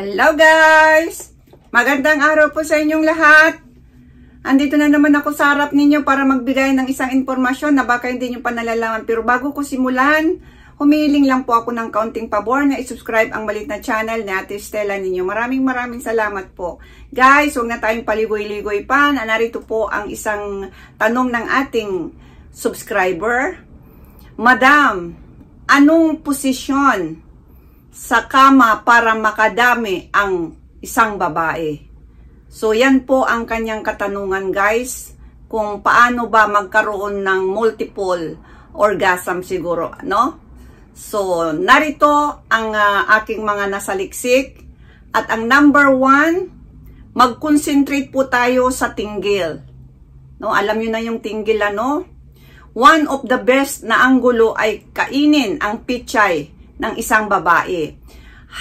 Hello guys! Magandang araw po sa inyong lahat. Andito na naman ako sa harap ninyo para magbigay ng isang impormasyon na baka hindi nyo pa nalalaman. Pero bago ko simulan, humihiling lang po ako ng kaunting pabor na isubscribe ang maliit na channel ni Ate Stella ninyo. Maraming salamat po. Guys, huwag na tayong paligoy-ligoy pa. Narito po ang isang tanong ng ating subscriber. Madam, anong posisyon sa kama para makadami ang isang babae? So yan po ang kanyang katanungan guys, kung paano ba magkaroon ng multiple orgasm siguro, no? So narito ang aking mga nasaliksik at ang number 1, mag-concentrate po tayo sa tinggil. No, alam niyo na yung tinggil ano? One of the best na anggulo ay kainin ang pichay ng isang babae.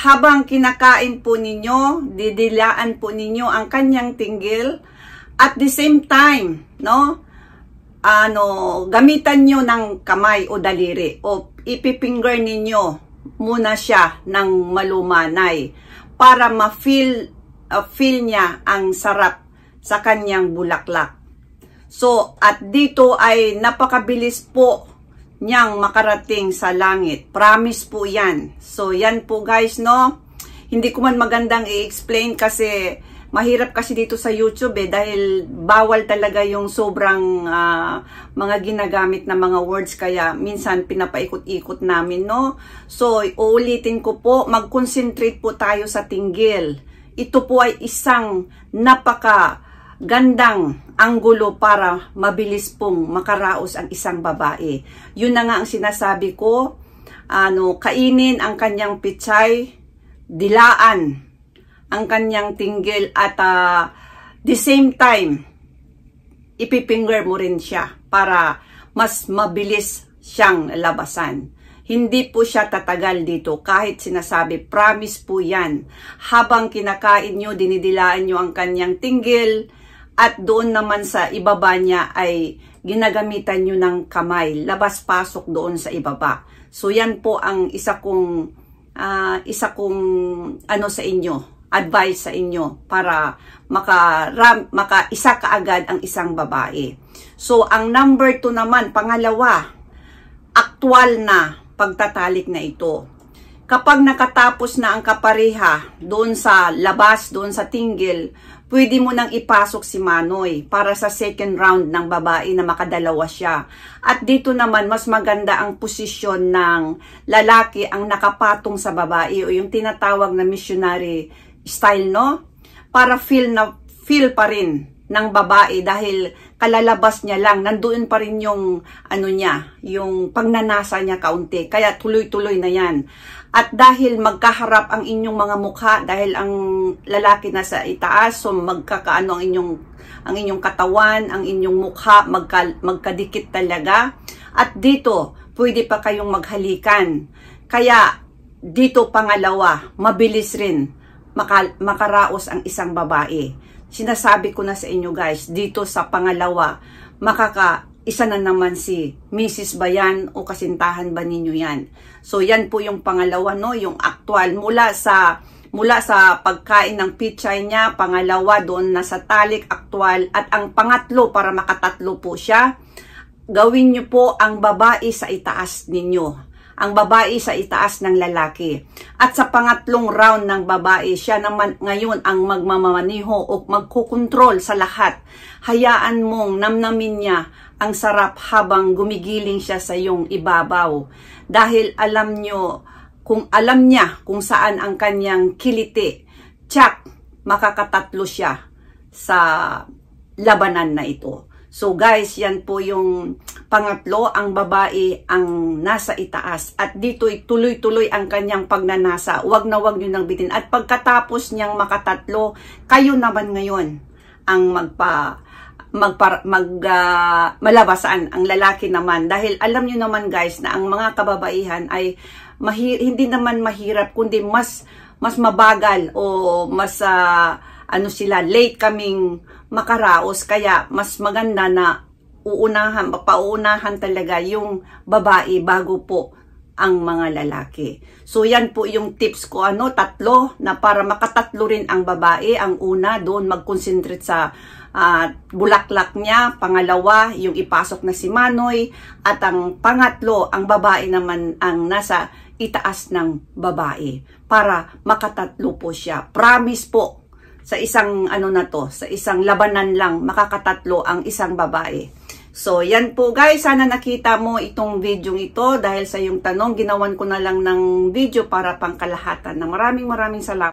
Habang kinakain po ninyo, didilaan po ninyo ang kanyang tinggil. At the same time, no, gamitan nyo ng kamay o daliri o ipipinger ninyo muna siya ng malumanay para ma-feel niya ang sarap sa kanyang bulaklak. So, at dito ay napakabilis po niyang makarating sa langit. Promise po yan. So, yan po guys, no? Hindi ko man magandang i-explain kasi mahirap kasi dito sa YouTube dahil bawal talaga yung sobrang mga ginagamit na mga words kaya minsan pinapaikot-ikot namin, no? So, uulitin ko po, mag-concentrate po tayo sa tinggil. Ito po ay isang napaka-gandang anggulo para mabilis pong makaraos ang isang babae. Yun na nga ang sinasabi ko, kainin ang kanyang pichay, dilaan ang kanyang tinggil at the same time, ipipinger mo rin siya para mas mabilis siyang labasan. Hindi po siya tatagal dito kahit sinasabi, promise po yan. Habang kinakain nyo, dinidilaan nyo ang kanyang tinggil, at doon naman sa ibaba niya ay ginagamitan nyo ng kamay, labas-pasok doon sa ibaba. So yan po ang isa kong sa inyo, advice sa inyo para makaisa kaagad ang isang babae. So ang number 2 naman, pangalawa, aktwal na pagtatalik na ito. Kapag nakatapos na ang kapareha doon sa labas, doon sa tinggil, pwede mo nang ipasok si Manoy para sa second round ng babae na makadalawa siya. At dito naman, mas maganda ang posisyon ng lalaki ang nakapatong sa babae o yung tinatawag na missionary style, no? Para feel pa rin ng babae dahil kalalabas niya lang, nandoon pa rin yung yung pagnanasa niya kaunti. Kaya tuloy-tuloy na yan. At dahil magkaharap ang inyong mga mukha, dahil ang lalaki nasa itaas, so magkakaano ang inyong katawan, ang inyong mukha, magkadikit talaga. At dito, pwede pa kayong maghalikan. Kaya dito pangalawa, mabilis rin makaraos ang isang babae. Sinasabi ko na sa inyo guys, dito sa pangalawa, isa na naman si Mrs. Bayan o kasintahan ba ninyo yan. So yan po yung pangalawa, no, yung actual mula sa pagkain ng pichay niya, pangalawa doon na sa talik, actual, at ang pangatlo para makatatlo po siya, gawin niyo po ang babae sa itaas ninyo. Ang babae sa itaas ng lalaki. At sa pangatlong round ng babae, siya naman ngayon ang magmamaniho o magkukontrol sa lahat. Hayaan mong namnamin niya ang sarap habang gumigiling siya sa iyong ibabaw. Dahil alam niya kung saan ang kanyang kiliti, tsak, makakatatlo siya sa labanan na ito. So guys, yan po yung pangatlo, ang babae ang nasa itaas. At dito'y tuloy-tuloy ang kanyang pagnanasa. Huwag nyo nang bitin. At pagkatapos niyang makatatlo, kayo naman ngayon ang malabasan, ang lalaki naman. Dahil alam nyo naman guys na ang mga kababaihan ay hindi naman mahirap, kundi mas mabagal o mas late kaming makaraos, kaya mas maganda na pauunahan talaga yung babae bago po ang mga lalaki. So yan po yung tips ko, tatlo, na para makatatlo rin ang babae. Ang una, doon mag-concentrate sa bulaklak niya. Pangalawa, yung ipasok na si Manoy. At ang pangatlo, ang babae naman ang nasa itaas ng babae para makatatlo po siya. Promise po, sa isang sa isang labanan lang makakatatlo ang isang babae. So yan po guys, sana nakita mo itong video ito. Dahil sa iyong tanong, ginawan ko na lang ng video para pangkalahatan. Maraming salamat.